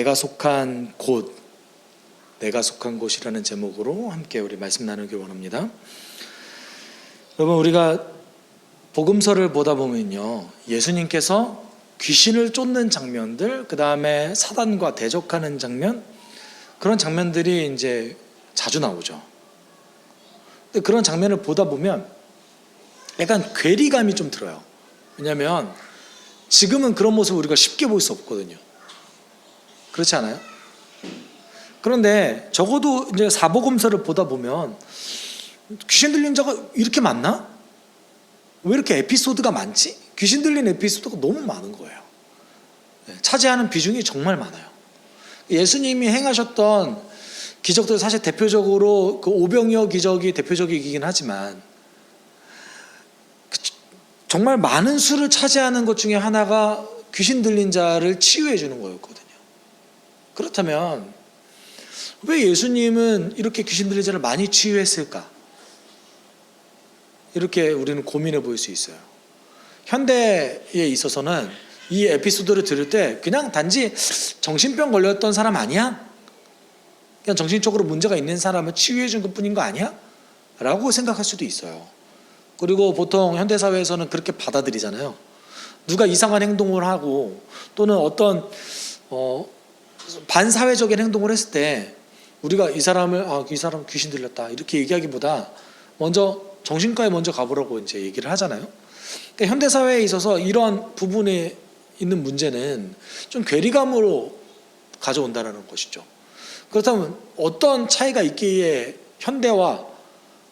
내가 속한 곳, 내가 속한 곳이라는 제목으로 함께 우리 말씀 나누기 원합니다. 여러분, 우리가 복음서를 보다 보면요, 예수님께서 귀신을 쫓는 장면들, 그 다음에 사단과 대적하는 장면, 그런 장면들이 이제 자주 나오죠. 근데 그런 장면을 보다 보면 약간 괴리감이 좀 들어요. 왜냐하면 지금은 그런 모습을 우리가 쉽게 볼 수 없거든요. 그렇지 않아요? 그런데 적어도 이제 사복음서를 보다 보면 귀신 들린 자가 이렇게 많나? 왜 이렇게 에피소드가 많지? 귀신 들린 에피소드가 너무 많은 거예요. 차지하는 비중이 정말 많아요. 예수님이 행하셨던 기적들, 사실 대표적으로 그 오병이어 기적이 대표적이긴 하지만 정말 많은 수를 차지하는 것 중에 하나가 귀신 들린 자를 치유해 주는 거였거든요. 그렇다면 왜 예수님은 이렇게 귀신 들린 자를 많이 치유했을까? 이렇게 우리는 고민해 볼 수 있어요. 현대에 있어서는 이 에피소드를 들을 때 그냥 단지 정신병 걸렸던 사람 아니야? 그냥 정신적으로 문제가 있는 사람을 치유해 준 것뿐인 거 아니야? 라고 생각할 수도 있어요. 그리고 보통 현대사회에서는 그렇게 받아들이잖아요. 누가 이상한 행동을 하고 또는 어떤 반사회적인 행동을 했을 때 우리가 이 사람을 이 사람 귀신 들렸다 이렇게 얘기하기보다 먼저 정신과에 먼저 가보라고 이제 얘기를 하잖아요. 그러니까 현대사회에 있어서 이런 부분에 있는 문제는 좀 괴리감으로 가져온다는 것이죠. 그렇다면 어떤 차이가 있기에 현대와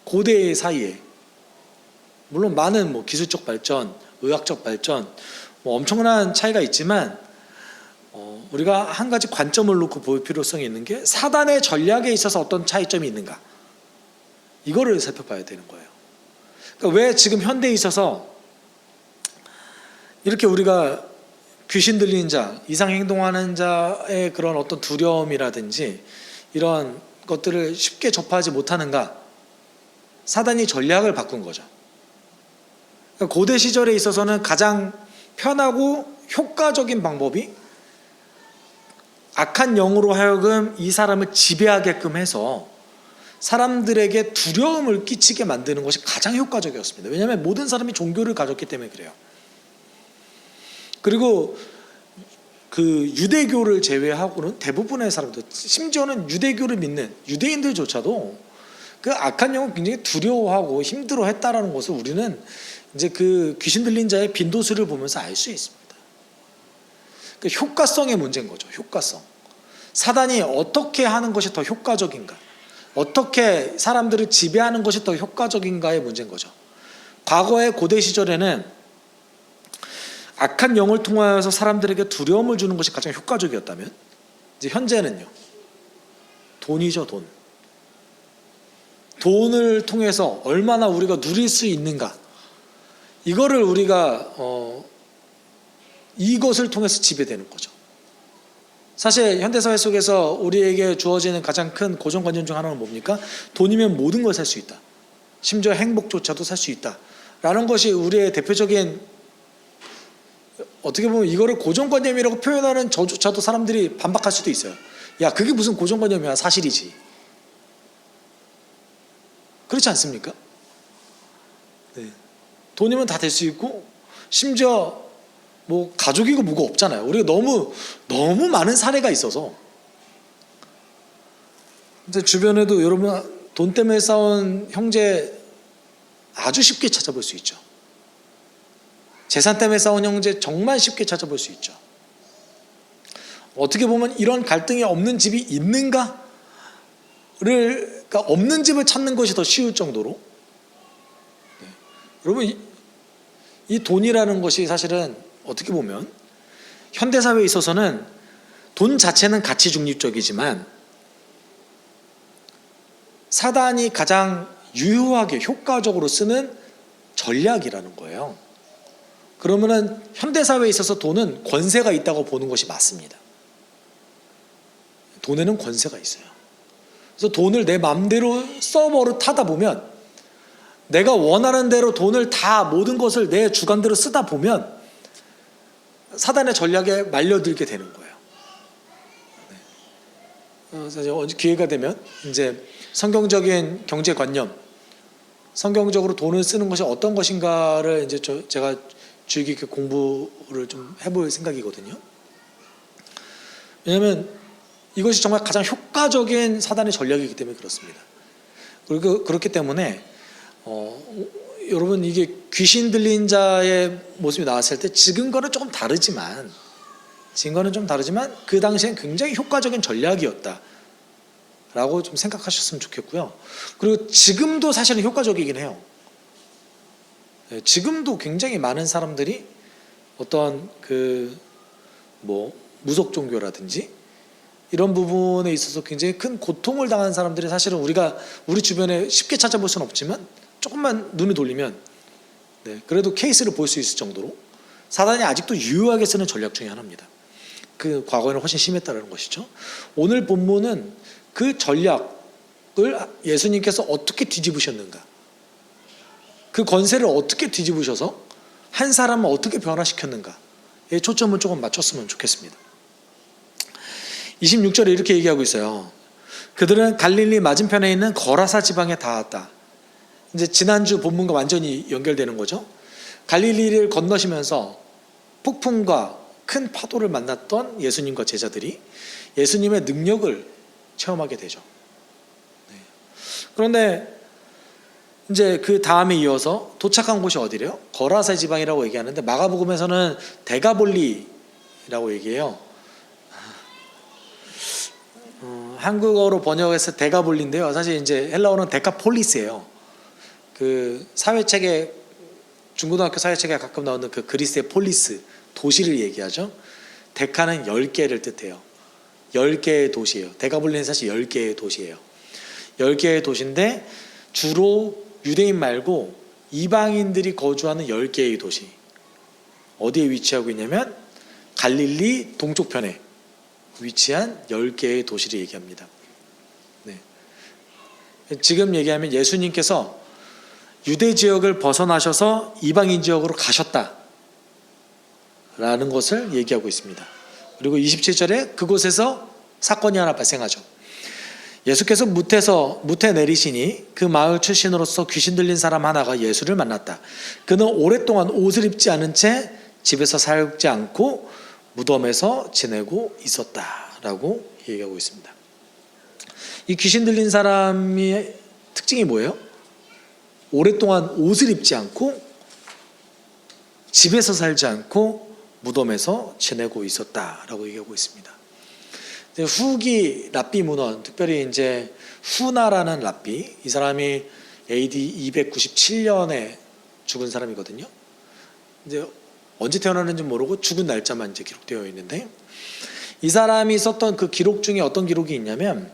고대 사이에, 물론 많은 기술적 발전, 의학적 발전, 엄청난 차이가 있지만 우리가 한 가지 관점을 놓고 볼 필요성이 있는 게 사단의 전략에 있어서 어떤 차이점이 있는가, 이거를 살펴봐야 되는 거예요. 그러니까 왜 지금 현대에 있어서 이렇게 우리가 귀신 들리는 자, 이상 행동하는 자의 그런 어떤 두려움이라든지 이런 것들을 쉽게 접하지 못하는가? 사단이 전략을 바꾼 거죠. 그러니까 고대 시절에 있어서는 가장 편하고 효과적인 방법이 악한 영으로 하여금 이 사람을 지배하게끔 해서 사람들에게 두려움을 끼치게 만드는 것이 가장 효과적이었습니다. 왜냐하면 모든 사람이 종교를 가졌기 때문에 그래요. 그리고 그 유대교를 제외하고는 대부분의 사람들, 심지어는 유대교를 믿는 유대인들조차도 그 악한 영을 굉장히 두려워하고 힘들어했다라는 것을 우리는 이제 그 귀신 들린 자의 빈도수를 보면서 알 수 있습니다. 그 효과성의 문제인 거죠. 효과성. 사단이 어떻게 하는 것이 더 효과적인가? 어떻게 사람들을 지배하는 것이 더 효과적인가의 문제인 거죠. 과거의 고대 시절에는 악한 영을 통하여서 사람들에게 두려움을 주는 것이 가장 효과적이었다면, 이제 현재는요, 돈이죠. 돈을 통해서 얼마나 우리가 누릴 수 있는가, 이거를 우리가 이것을 통해서 지배되는 거죠. 사실 현대사회 속에서 우리에게 주어지는 가장 큰 고정관념 중 하나는 뭡니까? 돈이면 모든 걸 살 수 있다, 심지어 행복조차도 살 수 있다 라는 것이 우리의 대표적인, 어떻게 보면 이거를 고정관념이라고 표현하는 저조차도 사람들이 반박할 수도 있어요. 야, 그게 무슨 고정관념이야, 사실이지. 그렇지 않습니까? 네. 돈이면 다 될 수 있고, 심지어 가족이고 뭐가 없잖아요. 우리가 너무 많은 사례가 있어서. 근데 주변에도 여러분 돈 때문에 싸운 형제 아주 쉽게 찾아볼 수 있죠. 재산 때문에 싸운 형제 정말 쉽게 찾아볼 수 있죠. 어떻게 보면 이런 갈등이 없는 집이 있는가를, 그러니까 없는 집을 찾는 것이 더 쉬울 정도로. 네. 여러분, 이 돈이라는 것이 사실은 어떻게 보면 현대사회에 있어서는 돈 자체는 가치 중립적이지만 사단이 가장 유효하게 효과적으로 쓰는 전략이라는 거예요. 그러면은 현대사회에 있어서 돈은 권세가 있다고 보는 것이 맞습니다. 돈에는 권세가 있어요. 그래서 돈을 내 마음대로 써버릇하다 보면, 내가 원하는 대로 돈을 다 모든 것을 내 주관대로 쓰다 보면 사단의 전략에 말려들게 되는 거예요. 사실 언제 기회가 되면 이제 성경적인 경제관념, 성경적으로 돈을 쓰는 것이 어떤 것인가를 이제 제가 주의 깊게 공부를 좀 해볼 생각이거든요. 왜냐하면 이것이 정말 가장 효과적인 사단의 전략이기 때문에 그렇습니다. 그리고 그렇기 때문에 여러분, 이게 귀신 들린 자의 모습이 나왔을 때 지금과는 조금 다르지만 그 당시엔 굉장히 효과적인 전략이었다 라고 좀 생각하셨으면 좋겠고요. 그리고 지금도 사실은 효과적이긴 해요. 지금도 굉장히 많은 사람들이 어떤 무속 종교라든지 이런 부분에 있어서 굉장히 큰 고통을 당한 사람들이 사실은 우리 주변에 쉽게 찾아볼 수는 없지만 조금만 눈을 돌리면 그래도 케이스를 볼 수 있을 정도로 사단이 아직도 유효하게 쓰는 전략 중에 하나입니다. 그 과거에는 훨씬 심했다는 것이죠. 오늘 본문은 그 전략을 예수님께서 어떻게 뒤집으셨는가, 그 권세를 어떻게 뒤집으셔서 한 사람을 어떻게 변화시켰는가에 초점을 조금 맞췄으면 좋겠습니다. 26절에 이렇게 얘기하고 있어요. 그들은 갈릴리 맞은편에 있는 거라사 지방에 닿았다. 이제 지난주 본문과 완전히 연결되는 거죠. 갈릴리를 건너시면서 폭풍과 큰 파도를 만났던 예수님과 제자들이 예수님의 능력을 체험하게 되죠. 그런데 이제 그 다음에 이어서 도착한 곳이 어디래요? 거라사 지방이라고 얘기하는데 마가복음에서는 데가볼리라고 얘기해요. 한국어로 번역해서 데가볼리인데요. 사실 이제 헬라어는 데카폴리스예요. 그 사회책에, 중고등학교 사회책에 가끔 나오는 그 그리스의 폴리스, 도시를 얘기하죠. 데카는 10개를 뜻해요. 10개의 도시예요. 데가볼리는 사실 10개의 도시예요. 10개의 도시인데 주로 유대인 말고 이방인들이 거주하는 10개의 도시. 어디에 위치하고 있냐면 갈릴리 동쪽편에 위치한 10개의 도시를 얘기합니다. 지금 얘기하면 예수님께서 유대 지역을 벗어나셔서 이방인 지역으로 가셨다 라는 것을 얘기하고 있습니다. 그리고 27절에 그곳에서 사건이 하나 발생하죠. 예수께서 무태 내리시니 그 마을 출신으로서 귀신 들린 사람 하나가 예수를 만났다. 그는 오랫동안 옷을 입지 않은 채 집에서 살지 않고 무덤에서 지내고 있었다라고 얘기하고 있습니다. 이 귀신 들린 사람의 특징이 뭐예요? 오랫동안 옷을 입지 않고 집에서 살지 않고 무덤에서 지내고 있었다라고 얘기하고 있습니다. 후기 랍비 문헌, 특별히 이제 후나라는 랍비, 이 사람이 AD 297년에 죽은 사람이거든요. 이제 언제 태어났는지 모르고 죽은 날짜만 이제 기록되어 있는데, 이 사람이 썼던 그 기록 중에 어떤 기록이 있냐면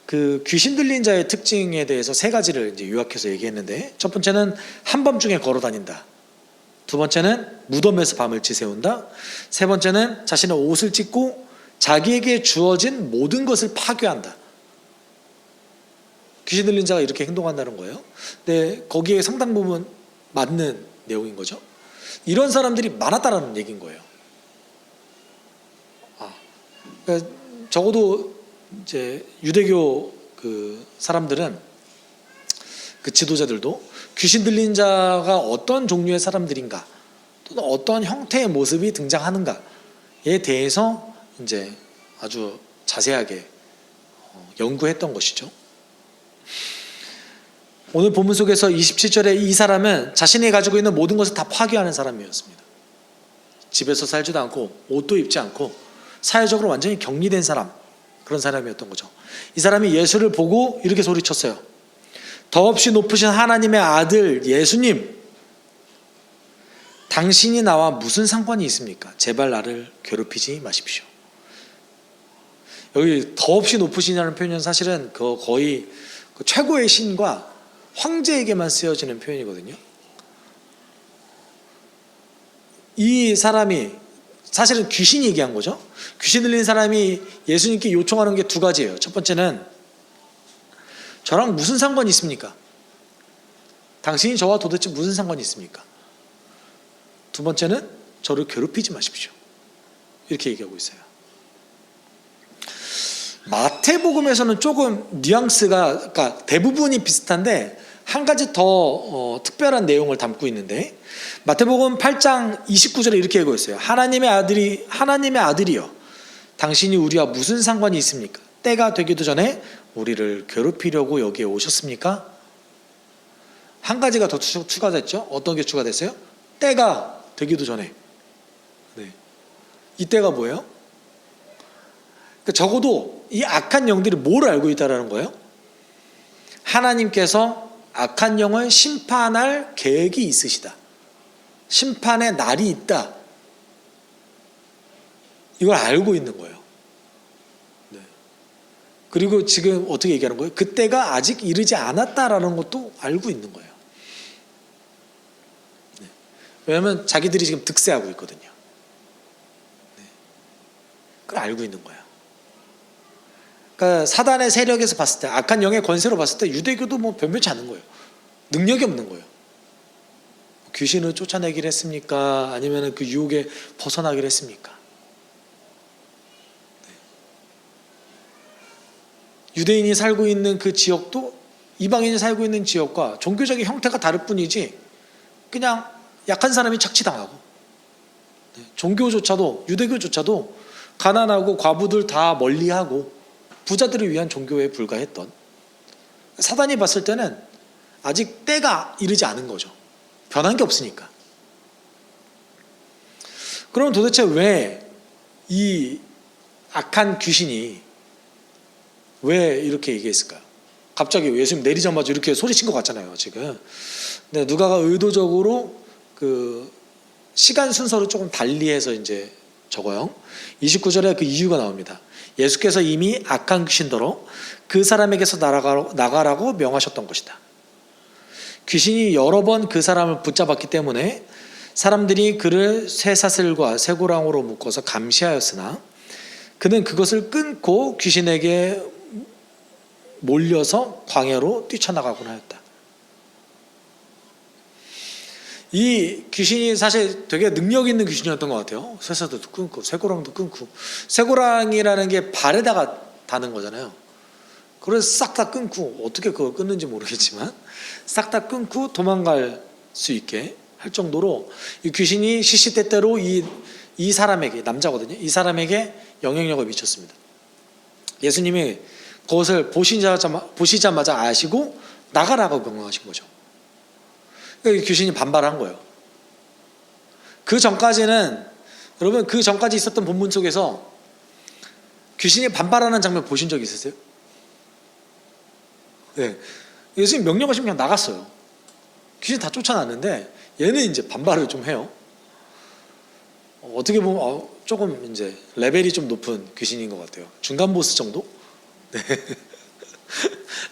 그 귀신 들린 자의 특징에 대해서 3가지를 이제 요약해서 얘기했는데, 첫 번째는 한밤중에 걸어 다닌다. 두 번째는 무덤에서 밤을 지새운다. 세 번째는 자신의 옷을 찢고 자기에게 주어진 모든 것을 파괴한다. 귀신 들린 자가 이렇게 행동한다는 거예요. 근데 거기에 상당 부분 맞는 내용인 거죠. 이런 사람들이 많았다라는 얘기인 거예요. 그러니까 적어도 이제 유대교 그 사람들은, 그 지도자들도 귀신 들린 자가 어떤 종류의 사람들인가, 또는 어떤 형태의 모습이 등장하는가에 대해서 이제 아주 자세하게 연구했던 것이죠. 오늘 본문 속에서 27절에 이 사람은 자신이 가지고 있는 모든 것을 다 파괴하는 사람이었습니다. 집에서 살지도 않고 옷도 입지 않고 사회적으로 완전히 격리된 사람, 그런 사람이었던 거죠. 이 사람이 예수를 보고 이렇게 소리쳤어요. 더없이 높으신 하나님의 아들 예수님, 당신이 나와 무슨 상관이 있습니까? 제발 나를 괴롭히지 마십시오. 여기 더없이 높으시냐는 표현은 사실은 거의 최고의 신과 황제에게만 쓰여지는 표현이거든요. 이 사람이 사실은 귀신이 얘기한 거죠. 귀신 들린 사람이 예수님께 요청하는 게 2가지예요. 첫 번째는 저랑 무슨 상관이 있습니까? 당신이 저와 도대체 무슨 상관이 있습니까? 두 번째는 저를 괴롭히지 마십시오. 이렇게 얘기하고 있어요. 마태복음에서는 조금 뉘앙스가, 그러니까 대부분이 비슷한데 한 가지 더 특별한 내용을 담고 있는데, 마태복음 8장 29절에 이렇게 읽고 있어요. 하나님의 아들이여, 당신이 우리와 무슨 상관이 있습니까? 때가 되기도 전에 우리를 괴롭히려고 여기에 오셨습니까? 한 가지가 더 추가됐죠. 어떤 게 추가됐어요? 때가 되기도 전에. 네. 이 때가 뭐예요? 그러니까 적어도 이 악한 영들이 뭘 알고 있다라는 거예요? 하나님께서 악한 영을 심판할 계획이 있으시다. 심판의 날이 있다. 이걸 알고 있는 거예요. 네. 그리고 지금 어떻게 얘기하는 거예요? 그때가 아직 이르지 않았다라는 것도 알고 있는 거예요. 네. 왜냐하면 자기들이 지금 득세하고 있거든요. 네. 그걸 알고 있는 거예요. 그러니까 사단의 세력에서 봤을 때, 악한 영의 권세로 봤을 때 유대교도 뭐 변변치 않은 거예요. 능력이 없는 거예요. 귀신을 쫓아내기를 했습니까? 아니면 그 유혹에 벗어나기를 했습니까? 네. 유대인이 살고 있는 그 지역도 이방인이 살고 있는 지역과 종교적인 형태가 다를 뿐이지 그냥 약한 사람이 착취당하고, 네. 종교조차도, 유대교조차도 가난하고 과부들 다 멀리하고 부자들을 위한 종교에 불과했던, 사단이 봤을 때는 아직 때가 이르지 않은 거죠. 변한 게 없으니까. 그럼 도대체 왜 이 악한 귀신이 왜 이렇게 얘기했을까요? 갑자기 예수님 내리자마자 이렇게 소리친 것 같잖아요, 지금. 근데 누가가 의도적으로 그 시간 순서를 조금 달리해서 이제 적어요. 29절에 그 이유가 나옵니다. 예수께서 이미 악한 귀신더러 그 사람에게서 나가라고 명하셨던 것이다. 귀신이 여러 번 그 사람을 붙잡았기 때문에 사람들이 그를 쇠사슬과 쇠고랑으로 묶어서 감시하였으나 그는 그것을 끊고 귀신에게 몰려서 광야로 뛰쳐나가곤 하였다. 이 귀신이 사실 되게 능력 있는 귀신이었던 것 같아요. 쇠사슬도 끊고 쇠고랑도 끊고. 쇠고랑이라는 게 발에다가 다는 거잖아요. 그래서 싹 다 끊고, 어떻게 그걸 끊는지 모르겠지만 싹 다 끊고 도망갈 수 있게 할 정도로 이 귀신이 시시때때로 이 사람에게, 남자거든요, 이 사람에게 영향력을 미쳤습니다. 예수님이 그것을 보시자마자 아시고 나가라고 명령하신 거죠. 그러니까 귀신이 반발한 거예요. 그 전까지는, 여러분, 그 전까지 있었던 본문 속에서 귀신이 반발하는 장면 보신 적 있으세요? 네. 예수님 명령하시면 그냥 나갔어요. 귀신 다 쫓아났는데 얘는 이제 반발을 좀 해요. 어떻게 보면 조금 이제 레벨이 좀 높은 귀신인 것 같아요. 중간 보스 정도? 네.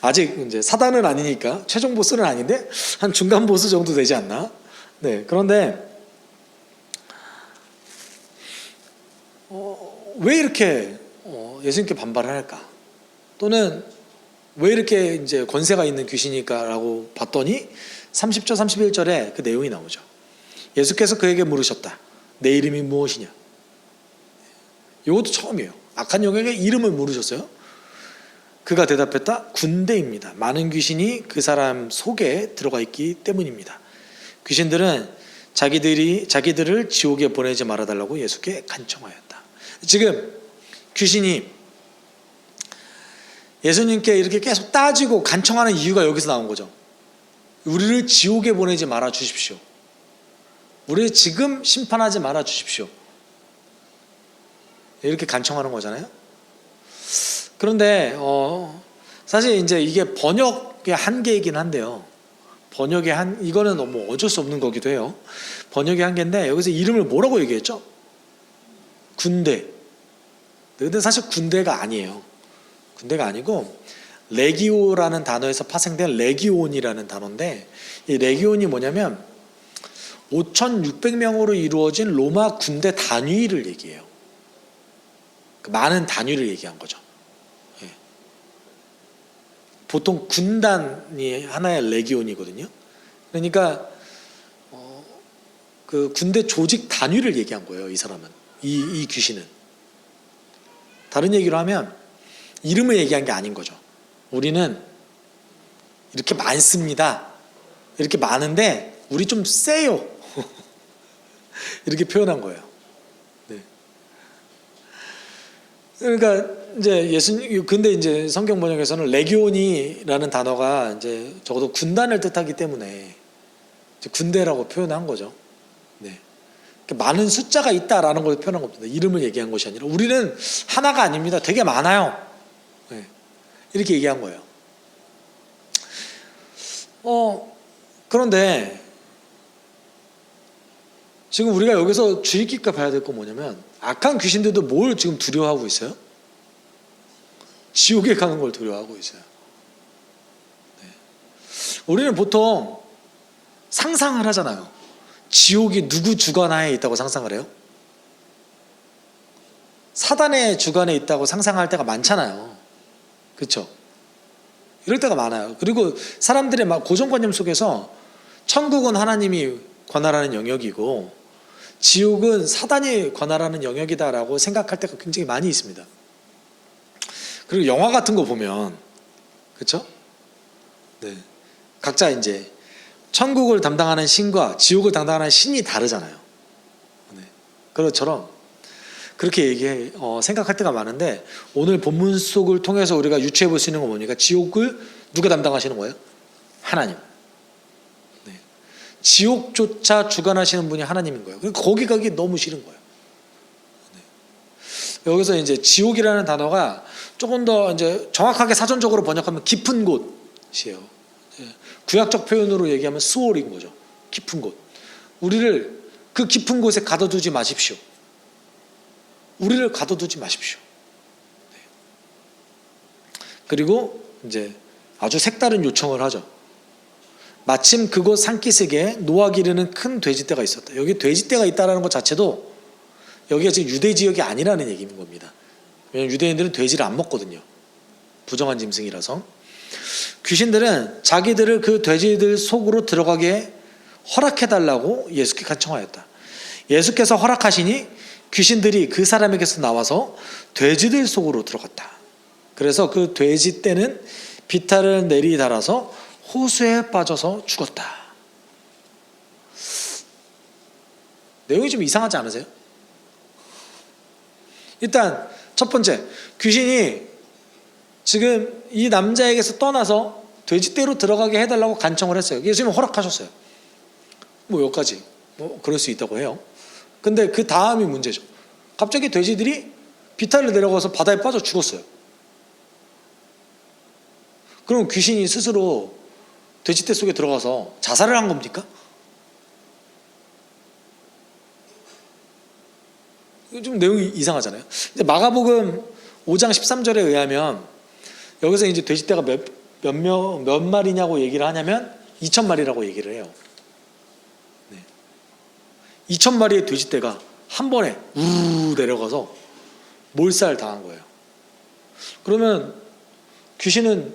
아직 이제 사단은 아니니까 최종 보스는 아닌데 한 중간 보스 정도 되지 않나? 네. 그런데 왜 이렇게 예수님께 반발을 할까? 또는 왜 이렇게 이제 권세가 있는 귀신일까라고 봤더니 30절 31절에 그 내용이 나오죠. 예수께서 그에게 물으셨다. 내 이름이 무엇이냐? 이것도 처음이에요. 악한 영에게 이름을 물으셨어요. 그가 대답했다. 군대입니다. 많은 귀신이 그 사람 속에 들어가 있기 때문입니다. 귀신들은 자기들을 지옥에 보내지 말아달라고 예수께 간청하였다. 지금 귀신이 예수님께 이렇게 계속 따지고 간청하는 이유가 여기서 나온 거죠. 우리를 지옥에 보내지 말아 주십시오. 우리를 지금 심판하지 말아 주십시오. 이렇게 간청하는 거잖아요. 그런데 사실 이제 이게 번역의 한계이긴 한데요. 이거는 너무 어쩔 수 없는 거기도 해요. 번역의 한계인데 여기서 이름을 뭐라고 얘기했죠? 군대. 근데 사실 군대가 아니에요. 군대가 아니고 레기오라는 단어에서 파생된 레기온이라는 단어인데, 이 레기온이 뭐냐면 5,600명으로 이루어진 로마 군대 단위를 얘기해요. 많은 단위를 얘기한 거죠. 예. 보통 군단이 하나의 레기온이거든요. 그러니까 그 군대 조직 단위를 얘기한 거예요. 이 사람은, 이 귀신은. 다른 얘기로 하면 이름을 얘기한 게 아닌 거죠. 우리는 이렇게 많습니다. 이렇게 많은데 우리 좀 세요. 이렇게 표현한 거예요. 네. 그러니까 이제 근데 이제 성경 번역에서는 레기온이라는 단어가 이제 적어도 군단을 뜻하기 때문에 이제 군대라고 표현한 거죠. 네. 많은 숫자가 있다라는 걸 표현한 겁니다. 이름을 얘기한 것이 아니라 우리는 하나가 아닙니다. 되게 많아요. 네. 이렇게 얘기한 거예요. 그런데 지금 우리가 여기서 주의 깊게 봐야 될 건 뭐냐면 악한 귀신들도 뭘 지금 두려워하고 있어요? 지옥에 가는 걸 두려워하고 있어요. 네. 우리는 보통 상상을 하잖아요. 지옥이 누구 주관하에 있다고 상상을 해요? 사단의 주관에 있다고 상상할 때가 많잖아요. 그렇죠? 이럴 때가 많아요. 그리고 사람들의 막 고정관념 속에서 천국은 하나님이 관할하는 영역이고 지옥은 사단이 관할하는 영역이다라고 생각할 때가 굉장히 많이 있습니다. 그리고 영화 같은 거 보면 그렇죠? 네. 각자 이제 천국을 담당하는 신과 지옥을 담당하는 신이 다르잖아요. 네. 그것처럼 그렇게 생각할 때가 많은데 오늘 본문 속을 통해서 우리가 유추해 볼 수 있는 건 뭡니까? 지옥을 누가 담당하시는 거예요? 하나님. 네. 지옥조차 주관하시는 분이 하나님인 거예요. 그러니까 거기 가기 너무 싫은 거예요. 네. 여기서 이제 지옥이라는 단어가 조금 더 이제 정확하게 사전적으로 번역하면 깊은 곳이에요. 구약적 표현으로 얘기하면 스월인 거죠. 깊은 곳. 우리를 그 깊은 곳에 가둬두지 마십시오. 우리를 가둬두지 마십시오. 네. 그리고 이제 아주 색다른 요청을 하죠. 마침 그곳 산기슭에 노아 기르는 큰 돼지떼가 있었다. 여기 돼지떼가 있다는 것 자체도 여기가 지금 유대 지역이 아니라는 얘기인 겁니다. 왜냐하면 유대인들은 돼지를 안 먹거든요. 부정한 짐승이라서. 귀신들은 자기들을 그 돼지들 속으로 들어가게 허락해달라고 예수께 간청하였다. 예수께서 허락하시니 귀신들이 그 사람에게서 나와서 돼지들 속으로 들어갔다. 그래서 그 돼지떼는 비탈을 내리달아서 호수에 빠져서 죽었다. 내용이 좀 이상하지 않으세요? 일단 첫 번째, 귀신이 지금 이 남자에게서 떠나서 돼지떼로 들어가게 해달라고 간청을 했어요. 예수님은 허락하셨어요. 뭐 여기까지 그럴 수 있다고 해요. 근데 그 다음이 문제죠. 갑자기 돼지들이 비탈을 내려가서 바다에 빠져 죽었어요. 그럼 귀신이 스스로 돼지떼 속에 들어가서 자살을 한 겁니까? 좀 내용이 이상하잖아요. 이제 마가복음 5장 13절에 의하면 여기서 이제 돼지떼가 몇 마리냐고 얘기를 하냐면 2,000마리라고 얘기를 해요. 네. 2,000마리의 돼지떼가 한 번에 우르르 내려가서 몰살 당한 거예요. 그러면 귀신은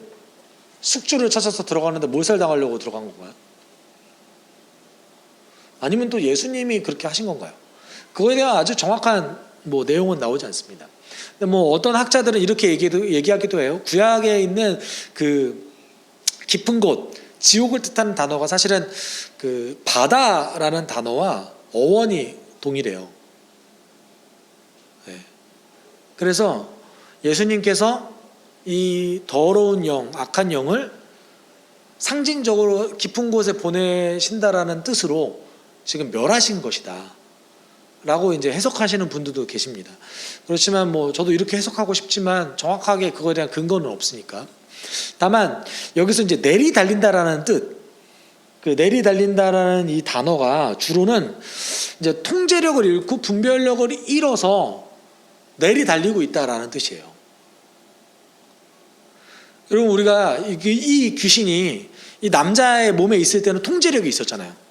숙주를 찾아서 들어가는데 몰살 당하려고 들어간 건가요? 아니면 또 예수님이 그렇게 하신 건가요? 그거에 대한 아주 정확한 내용은 나오지 않습니다. 근데 어떤 학자들은 이렇게 얘기하기도 해요. 구약에 있는 그 깊은 곳, 지옥을 뜻하는 단어가 사실은 그 바다라는 단어와 어원이 동일해요. 네. 그래서 예수님께서 이 더러운 영, 악한 영을 상징적으로 깊은 곳에 보내신다라는 뜻으로 지금 멸하신 것이다 라고 이제 해석하시는 분들도 계십니다. 그렇지만 저도 이렇게 해석하고 싶지만 정확하게 그거에 대한 근거는 없으니까. 다만 여기서 이제 내리달린다라는 뜻, 그 내리달린다라는 이 단어가 주로는 이제 통제력을 잃고 분별력을 잃어서 내리달리고 있다라는 뜻이에요. 여러분, 우리가 이 귀신이 이 남자의 몸에 있을 때는 통제력이 있었잖아요.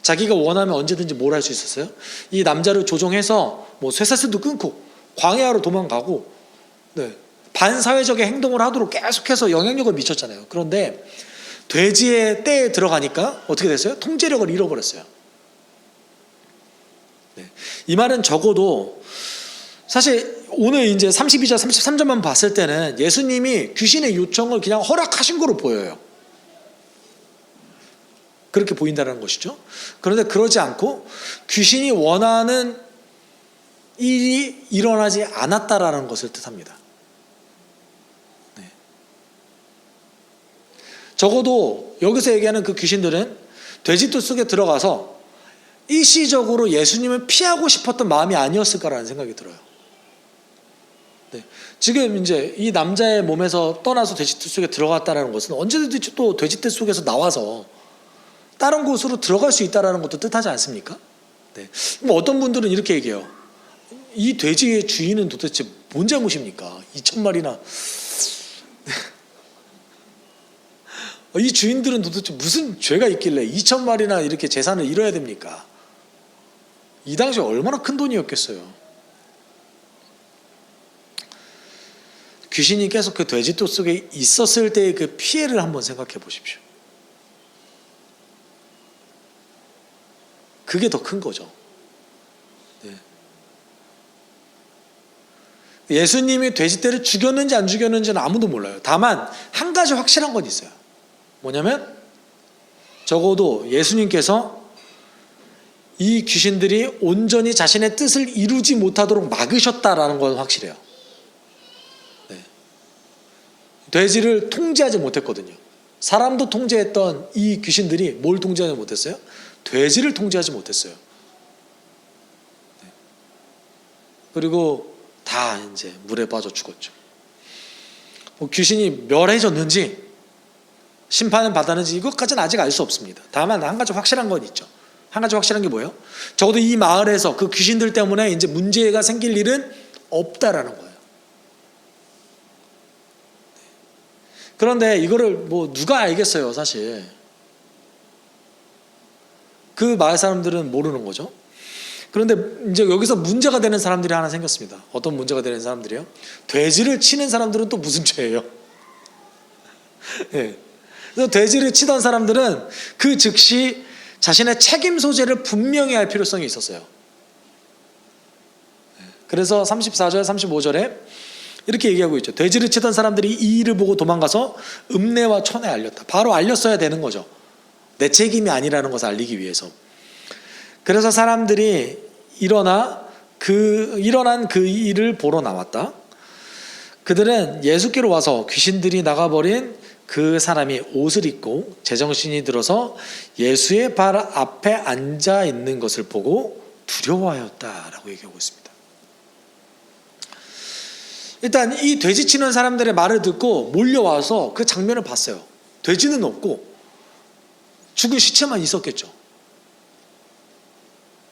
자기가 원하면 언제든지 뭘 할 수 있었어요? 이 남자를 조종해서 쇠사슬도 끊고 광야로 도망가고, 네, 반사회적인 행동을 하도록 계속해서 영향력을 미쳤잖아요. 그런데 돼지의 떼에 들어가니까 어떻게 됐어요? 통제력을 잃어버렸어요. 네. 이 말은 적어도 사실 오늘 이제 32절, 33절만 봤을 때는 예수님이 귀신의 요청을 그냥 허락하신 거로 보여요. 그렇게 보인다는 것이죠. 그런데 그러지 않고 귀신이 원하는 일이 일어나지 않았다라는 것을 뜻합니다. 네. 적어도 여기서 얘기하는 그 귀신들은 돼지ตู้속에 들어가서 일시적으로 예수님을 피하고 싶었던 마음이 아니었을까라는 생각이 들어요. 네. 지금 이제 이 남자의 몸에서 떠나서 돼지떼 속에 들어갔다는 것은 언제든지 또 돼지떼 속에서 나와서 다른 곳으로 들어갈 수 있다는 것도 뜻하지 않습니까? 네. 뭐 어떤 분들은 이렇게 얘기해요. 이 돼지의 주인은 도대체 뭔 잘못입니까? 2,000마리나. 이 주인들은 도대체 무슨 죄가 있길래 2,000마리나 이렇게 재산을 잃어야 됩니까? 이 당시에 얼마나 큰 돈이었겠어요. 귀신이 계속 그 돼지ตู้속에 있었을 때의 그 피해를 한번 생각해 보십시오. 그게 더 큰 거죠. 네. 예수님이 돼지떼를 죽였는지 안 죽였는지는 아무도 몰라요. 다만 한 가지 확실한 건 있어요. 뭐냐면 적어도 예수님께서 이 귀신들이 온전히 자신의 뜻을 이루지 못하도록 막으셨다라는 건 확실해요. 네. 돼지를 통제하지 못했거든요. 사람도 통제했던 이 귀신들이 뭘 통제하지 못했어요? 돼지를 통제하지 못했어요. 네. 그리고 다 이제 물에 빠져 죽었죠. 뭐 귀신이 멸해졌는지 심판을 받았는지 이것까지는 아직 알 수 없습니다. 다만 한 가지 확실한 건 있죠. 한 가지 확실한 게 뭐예요? 적어도 이 마을에서 그 귀신들 때문에 이제 문제가 생길 일은 없다라는 거예요. 그런데 이거를 뭐 누가 알겠어요, 사실. 그 마을 사람들은 모르는 거죠. 그런데 이제 여기서 문제가 되는 사람들이 하나 생겼습니다. 어떤 문제가 되는 사람들이요? 돼지를 치는 사람들은 또 무슨 죄예요? 네. 그래서 돼지를 치던 사람들은 그 즉시 자신의 책임 소재를 분명히 할 필요성이 있었어요. 그래서 34절, 35절에 이렇게 얘기하고 있죠. 돼지를 치던 사람들이 이 일을 보고 도망가서 읍내와 촌에 알렸다. 바로 알렸어야 되는 거죠. 내 책임이 아니라는 것을 알리기 위해서. 그래서 사람들이 일어난 그 일을 보러 나왔다. 그들은 예수께로 와서 귀신들이 나가버린 그 사람이 옷을 입고 제정신이 들어서 예수의 발 앞에 앉아 있는 것을 보고 두려워하였다라고 얘기하고 있습니다. 일단 이 돼지 치는 사람들의 말을 듣고 몰려와서 그 장면을 봤어요. 돼지는 없고 죽은 시체만 있었겠죠.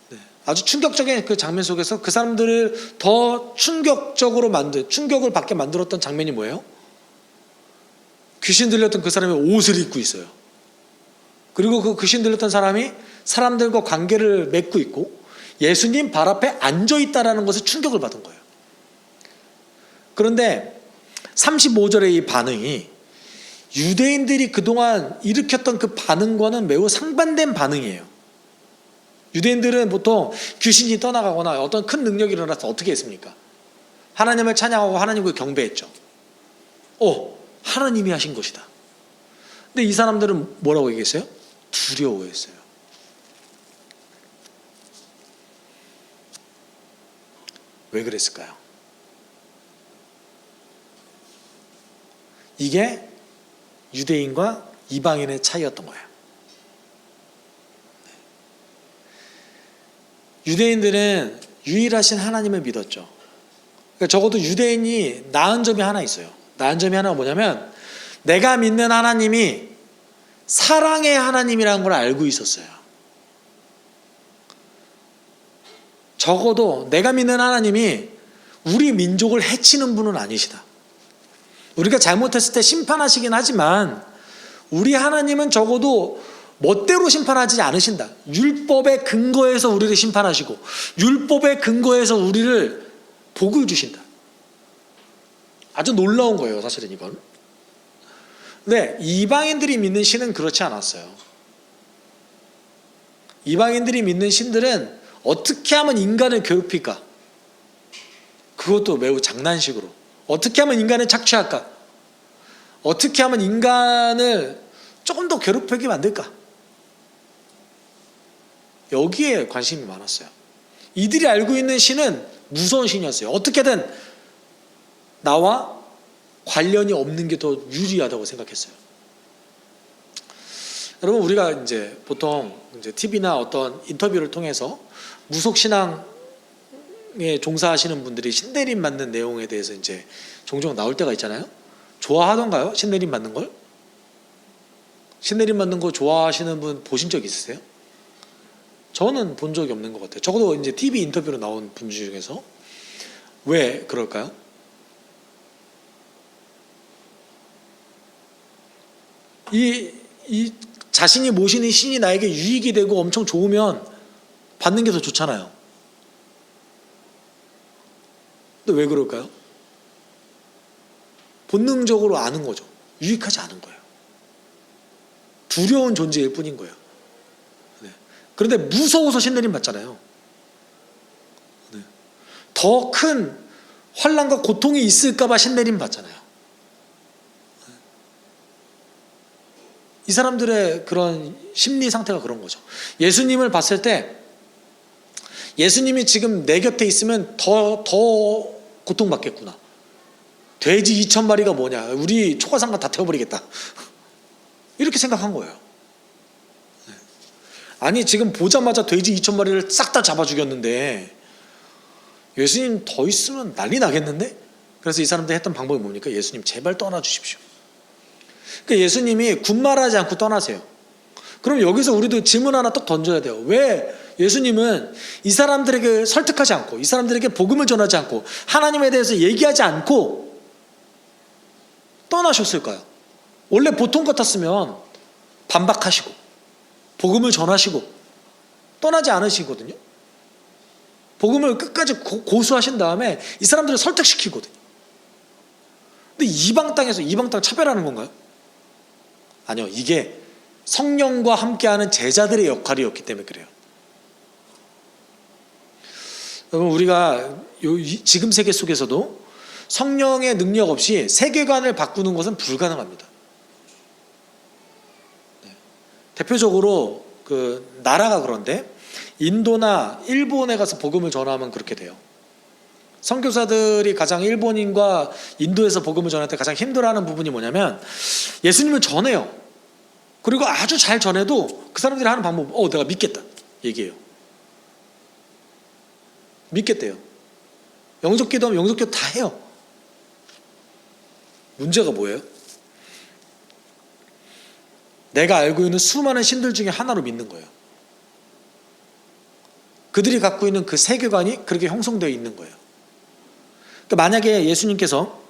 네. 아주 충격적인 그 장면 속에서 그 사람들을 더 충격을 받게 만들었던 장면이 뭐예요? 귀신 들렸던 그 사람이 옷을 입고 있어요. 그리고 그 귀신 들렸던 사람이 사람들과 관계를 맺고 있고 예수님 발 앞에 앉아 있다라는 것에 충격을 받은 거예요. 그런데 35절의 이 반응이 유대인들이 그동안 일으켰던 그 반응과는 매우 상반된 반응이에요. 유대인들은 보통 귀신이 떠나가거나 어떤 큰 능력이 일어나서 어떻게 했습니까? 하나님을 찬양하고 하나님을 경배했죠. 하나님이 하신 것이다. 근데 이 사람들은 뭐라고 얘기했어요? 두려워했어요. 왜 그랬을까요? 이게 유대인과 이방인의 차이였던 거예요. 유대인들은 유일하신 하나님을 믿었죠. 그러니까 적어도 유대인이 나은 점이 하나 있어요. 나은 점이 하나가 뭐냐면 내가 믿는 하나님이 사랑의 하나님이라는 걸 알고 있었어요. 적어도 내가 믿는 하나님이 우리 민족을 해치는 분은 아니시다. 우리가 잘못했을 때 심판하시긴 하지만 우리 하나님은 적어도 멋대로 심판하지 않으신다. 율법의 근거에서 우리를 심판하시고 율법의 근거에서 우리를 복을 주신다. 아주 놀라운 거예요, 사실은 이건. 근데 이방인들이 믿는 신은 그렇지 않았어요. 이방인들이 믿는 신들은 어떻게 하면 인간을 괴롭힐까? 그것도 매우 장난식으로. 어떻게 하면 인간을 착취할까? 어떻게 하면 인간을 조금 더 괴롭히게 만들까? 여기에 관심이 많았어요. 이들이 알고 있는 신은 무서운 신이었어요. 어떻게든 나와 관련이 없는 게 더 유리하다고 생각했어요. 여러분, 우리가 이제 보통 이제 TV나 어떤 인터뷰를 통해서 무속신앙에 종사하시는 분들이 신내림 받는 내용에 대해서 이제 종종 나올 때가 있잖아요. 좋아하던가요? 신내림 받는 걸? 신내림 받는 거 좋아하시는 분 보신 적 있으세요? 저는 본 적이 없는 것 같아요. 적어도 이제 TV 인터뷰로 나온 분 중에서. 왜 그럴까요? 이 자신이 모시는 신이 나에게 유익이 되고 엄청 좋으면 받는 게 더 좋잖아요. 근데 왜 그럴까요? 본능적으로 아는 거죠. 유익하지 않은 거예요. 두려운 존재일 뿐인 거예요. 네. 그런데 무서워서 신내림 받잖아요. 네. 더 큰 환난과 고통이 있을까 봐 신내림 받잖아요. 네. 이 사람들의 그런 심리 상태가 그런 거죠. 예수님을 봤을 때 예수님이 지금 내 곁에 있으면 더 고통받겠구나. 돼지 2,000마리가 뭐냐, 우리 초가상가 다 태워버리겠다. 이렇게 생각한 거예요. 아니, 지금 보자마자 돼지 2,000마리를 싹 다 잡아 죽였는데 예수님 더 있으면 난리 나겠는데? 그래서 이 사람들이 했던 방법이 뭡니까? 예수님 제발 떠나주십시오. 그러니까 예수님이 군말하지 않고 떠나세요. 그럼 여기서 우리도 질문 하나 딱 던져야 돼요. 왜 예수님은 이 사람들에게 설득하지 않고, 이 사람들에게 복음을 전하지 않고, 하나님에 대해서 얘기하지 않고 떠나셨을까요? 원래 보통 같았으면 반박하시고 복음을 전하시고 떠나지 않으시거든요. 복음을 끝까지 고수하신 다음에 이 사람들을 설득시키거든요. 근데 이방 땅에서 이방 땅 차별하는 건가요? 아니요. 이게 성령과 함께하는 제자들의 역할이었기 때문에 그래요. 여러분, 우리가 지금 세계 속에서도 성령의 능력 없이 세계관을 바꾸는 것은 불가능합니다. 네. 대표적으로 그 나라가 그런데 인도나 일본에 가서 복음을 전하면 그렇게 돼요. 선교사들이 가장 일본인과 인도에서 복음을 전할 때 가장 힘들어하는 부분이 뭐냐면 예수님을 전해요. 그리고 아주 잘 전해도 그 사람들이 하는 방법, 내가 믿겠다 얘기해요. 믿겠대요. 영접기도 하면 영접기도 다 해요. 문제가 뭐예요? 내가 알고 있는 수많은 신들 중에 하나로 믿는 거예요. 그들이 갖고 있는 그 세계관이 그렇게 형성되어 있는 거예요. 그러니까 만약에 예수님께서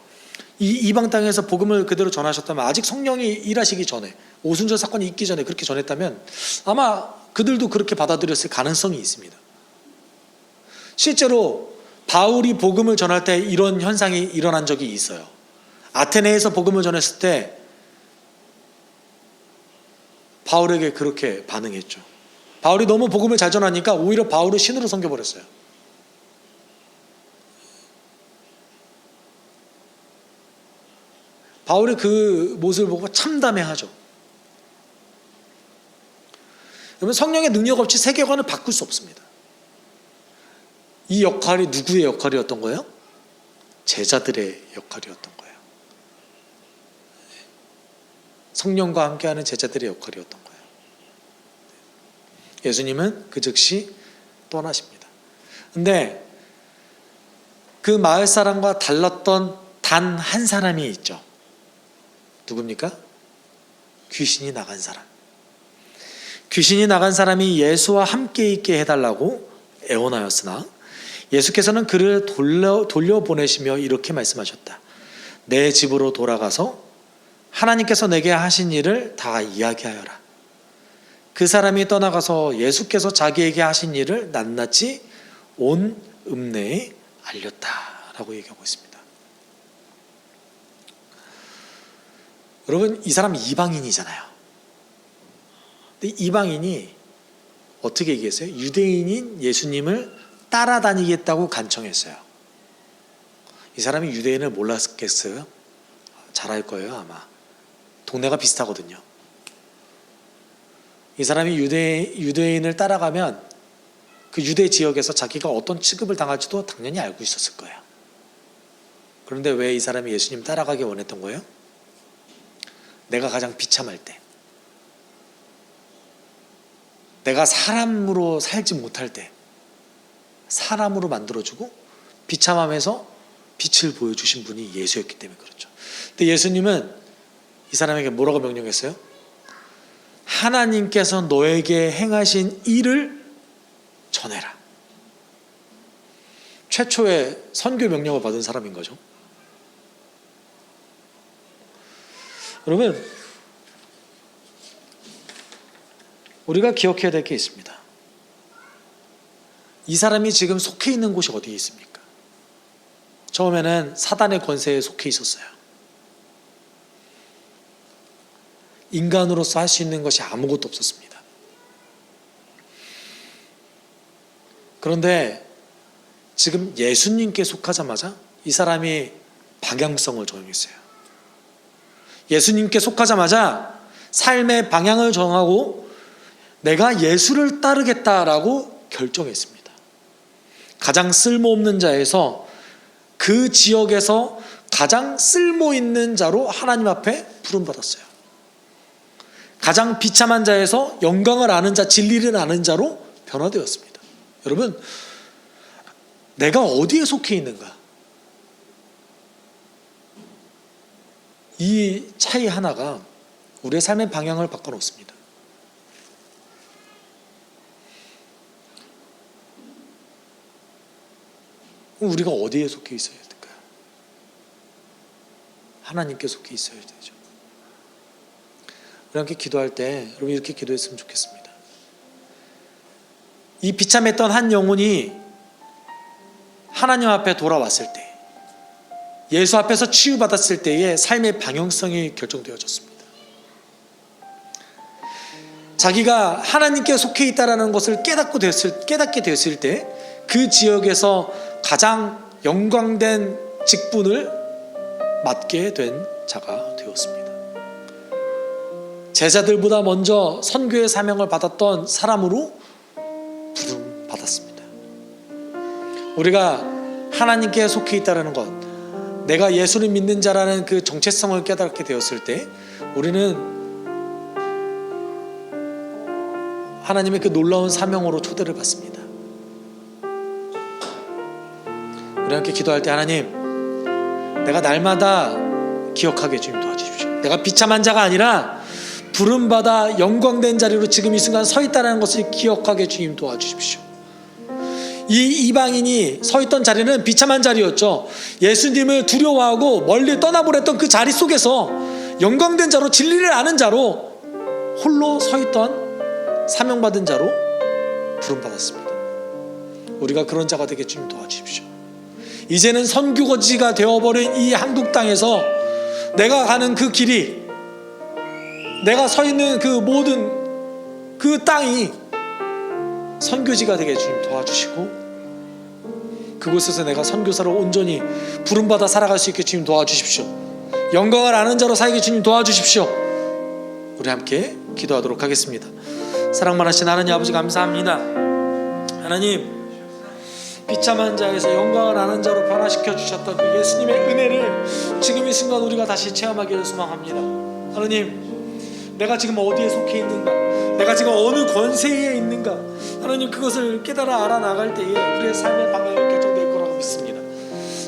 이 이방 땅에서 복음을 그대로 전하셨다면, 아직 성령이 일하시기 전에, 오순절 사건이 있기 전에 그렇게 전했다면 아마 그들도 그렇게 받아들였을 가능성이 있습니다. 실제로 바울이 복음을 전할 때 이런 현상이 일어난 적이 있어요. 아테네에서 복음을 전했을 때 바울에게 그렇게 반응했죠. 바울이 너무 복음을 잘 전하니까 오히려 바울을 신으로 섬겨버렸어요. 바울의 그 모습을 보고 참담해하죠. 여러분, 성령의 능력 없이 세계관을 바꿀 수 없습니다. 이 역할이 누구의 역할이었던 거예요? 제자들의 역할이었던 거예요. 성령과 함께하는 제자들의 역할이었던 거예요. 예수님은 그 즉시 떠나십니다. 근데 그 마을 사람과 달랐던 단 한 사람이 있죠. 누굽니까? 귀신이 나간 사람. 귀신이 나간 사람이 예수와 함께 있게 해달라고 애원하였으나 예수께서는 그를 돌려보내시며 이렇게 말씀하셨다. 내 집으로 돌아가서 하나님께서 내게 하신 일을 다 이야기하여라. 그 사람이 떠나가서 예수께서 자기에게 하신 일을 낱낱이 온 읍내에 알렸다라고 얘기하고 있습니다. 여러분, 이 사람 이방인이잖아요. 근데 이방인이 어떻게 얘기했어요? 유대인인 예수님을 따라다니겠다고 간청했어요. 이 사람이 유대인을 몰랐겠어요? 잘 알 거예요. 아마 동네가 비슷하거든요. 이 사람이 유대인을 따라가면 그 유대 지역에서 자기가 어떤 취급을 당할지도 당연히 알고 있었을 거예요. 그런데 왜 이 사람이 예수님 따라가기 원했던 거예요? 내가 가장 비참할 때, 내가 사람으로 살지 못할 때 사람으로 만들어주고 비참함에서 빛을 보여주신 분이 예수였기 때문에 그렇죠. 근데 예수님은 이 사람에게 뭐라고 명령했어요? 하나님께서 너에게 행하신 일을 전해라. 최초의 선교 명령을 받은 사람인 거죠. 여러분, 우리가 기억해야 될 게 있습니다. 이 사람이 지금 속해 있는 곳이 어디에 있습니까? 처음에는 사단의 권세에 속해 있었어요. 인간으로서 할 수 있는 것이 아무것도 없었습니다. 그런데 지금 예수님께 속하자마자 이 사람이 방향성을 정했어요. 예수님께 속하자마자 삶의 방향을 정하고 내가 예수를 따르겠다라고 결정했습니다. 가장 쓸모없는 자에서 그 지역에서 가장 쓸모있는 자로 하나님 앞에 부름받았어요. 가장 비참한 자에서 영광을 아는 자, 진리를 아는 자로 변화되었습니다. 여러분, 내가 어디에 속해 있는가? 이 차이 하나가 우리의 삶의 방향을 바꿔놓습니다. 우리가 어디에 속해 있어야 될까요? 하나님께 속해 있어야 되죠. 우리 함께 기도할 때 여러분 이렇게 기도했으면 좋겠습니다. 이 비참했던 한 영혼이 하나님 앞에 돌아왔을 때, 예수 앞에서 치유받았을 때의 삶의 방향성이 결정되어졌습니다. 자기가 하나님께 속해 있다는 것을 깨닫게 됐을 때 그 지역에서 가장 영광된 직분을 맡게 된 자가 되었습니다. 제자들보다 먼저 선교의 사명을 받았던 사람으로 부름받았습니다. 우리가 하나님께 속해 있다는 것, 내가 예수를 믿는 자라는 그 정체성을 깨닫게 되었을 때 우리는 하나님의 그 놀라운 사명으로 초대를 받습니다. 우리 함께 기도할 때 하나님, 내가 날마다 기억하게 주님 도와주십시오. 내가 비참한 자가 아니라 부름받아 영광된 자리로 지금 이 순간 서 있다는 것을 기억하게 주님 도와주십시오. 이 이방인이 서 있던 자리는 비참한 자리였죠. 예수님을 두려워하고 멀리 떠나보냈던 그 자리 속에서 영광된 자로, 진리를 아는 자로 홀로 서 있던 사명받은 자로 부름받았습니다. 우리가 그런 자가 되게 주님 도와주십시오. 이제는 선교지가 되어버린 이 한국 땅에서 내가 가는 그 길이, 내가 서 있는 그 모든 그 땅이 선교지가 되게 주님 도와주시고, 그곳에서 내가 선교사로 온전히 부름받아 살아갈 수 있게 주님 도와주십시오. 영광을 아는 자로 살게 주님 도와주십시오. 우리 함께 기도하도록 하겠습니다. 사랑 많으신 하나님 아버지 감사합니다. 하나님, 비참한 자에서 영광을 아는 자로 변화시켜 주셨던 그 예수님의 은혜를 지금 이 순간 우리가 다시 체험하기를 소망합니다. 하나님, 내가 지금 어디에 속해 있는가, 내가 지금 어느 권세에 있는가, 하나님 그것을 깨달아 알아나갈 때에 우리의 삶의 방향이 결정될 거라고 믿습니다.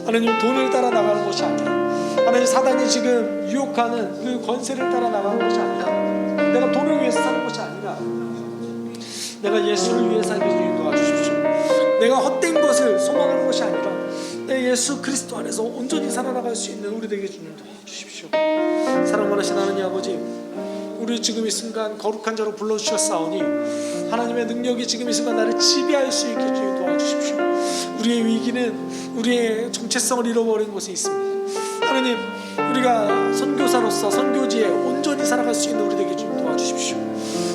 하나님, 돈을 따라 나가는 것이 아니라, 하나님 사단이 지금 유혹하는 그 권세를 따라 나가는 것이 아니라, 내가 돈을 위해서 사는 것이 아니라 내가 예수를 위해 살게 주님 도와주십시오. 내가 헛된 것을 소망하는 것이 아니라 내 예수 그리스도 안에서 온전히 살아나갈 수 있는 우리 되게 주님 도와주십시오. 사랑 많으신 하나님 아버지, 우리 지금 이 순간 거룩한 자로 불러주셨사오니 하나님의 능력이 지금 이 순간 나를 지배할 수 있게 주님 도와주십시오. 우리의 위기는 우리의 정체성을 잃어버린 곳에 있습니다. 하나님, 우리가 선교사로서 선교지에 온전히 살아갈 수 있는 우리 되게 주님 도와주십시오.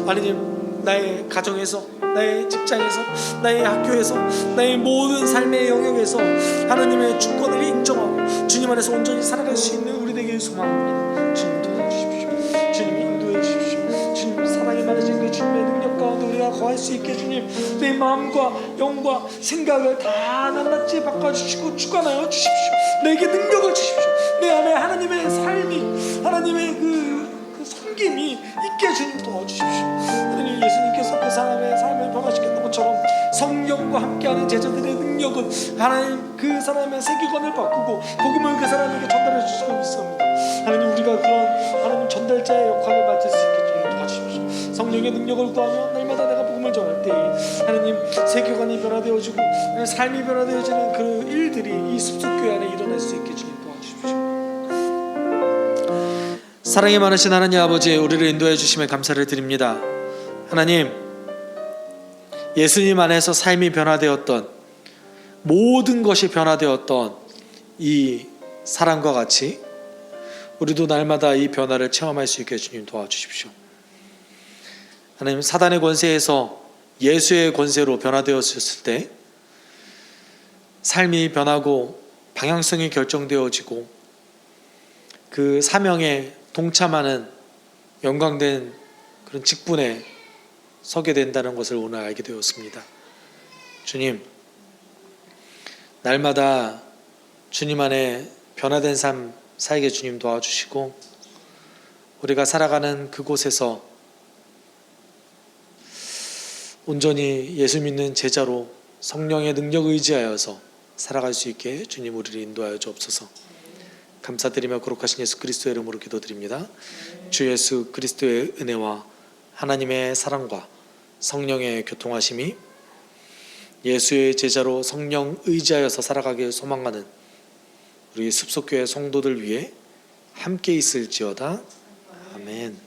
하나님, 나의 가정에서, 나의 직장에서, 나의 학교에서, 나의 모든 삶의 영역에서 하나님의 주권을 인정하고 주님 안에서 온전히 살아갈 수 있는 우리 되길 소망합니다. 주님 도와주십시오. 주님 인도해 주십시오. 주님 사랑이 많으신 그 주님의 능력 가운데 우리가 거할 수 있게 주님 내 마음과 영과 생각을 다 낱낱이 바꿔주시고 주관하여 주십시오. 내게 능력을 주십시오. 내 안에 하나님의 삶이, 하나님의 그 섬김이 있게 주님 도와주십시오. 하나님, 예수님께서 그 사람의 삶을 변화시켰던 것처럼 성령과 함께하는 제자들의 능력은 하나님 그 사람의 세계관을 바꾸고 복음을 그 사람에게 전달해 주시고 있습니다. 하나님, 우리가 그런 하나님 전달자의 역할을 맡을 수 있게 주님 도와주십시오. 성령의 능력을 구하며 날마다 내가 복음을 전할 때 하나님 세계관이 변화되어지고 삶이 변화되어지는 그 일들이 이 숲속교회 안에 일어날 수 있게 주님 도와주십시오. 사랑이 많으신 하나님 아버지, 우리를 인도해 주심에 감사를 드립니다. 하나님, 예수님 안에서 삶이 변화되었던, 모든 것이 변화되었던 이 사람과 같이 우리도 날마다 이 변화를 체험할 수 있게 주님 도와주십시오. 하나님, 사단의 권세에서 예수의 권세로 변화되었을 때 삶이 변하고 방향성이 결정되어지고 그 사명에 동참하는 영광된 그런 직분에 서게 된다는 것을 오늘 알게 되었습니다. 주님, 날마다 주님 안에 변화된 삶 살게 주님 도와주시고 우리가 살아가는 그곳에서 온전히 예수 믿는 제자로 성령의 능력을 의지하여서 살아갈 수 있게 주님 우리를 인도하여 주옵소서. 감사드리며 거룩하신 예수 그리스도의 이름으로 기도드립니다. 주 예수 그리스도의 은혜와 하나님의 사랑과 성령의 교통하심이 예수의 제자로 성령 의지하여서 살아가길 소망하는 우리 숲속교회 성도들 위해 함께 있을지어다. 아멘.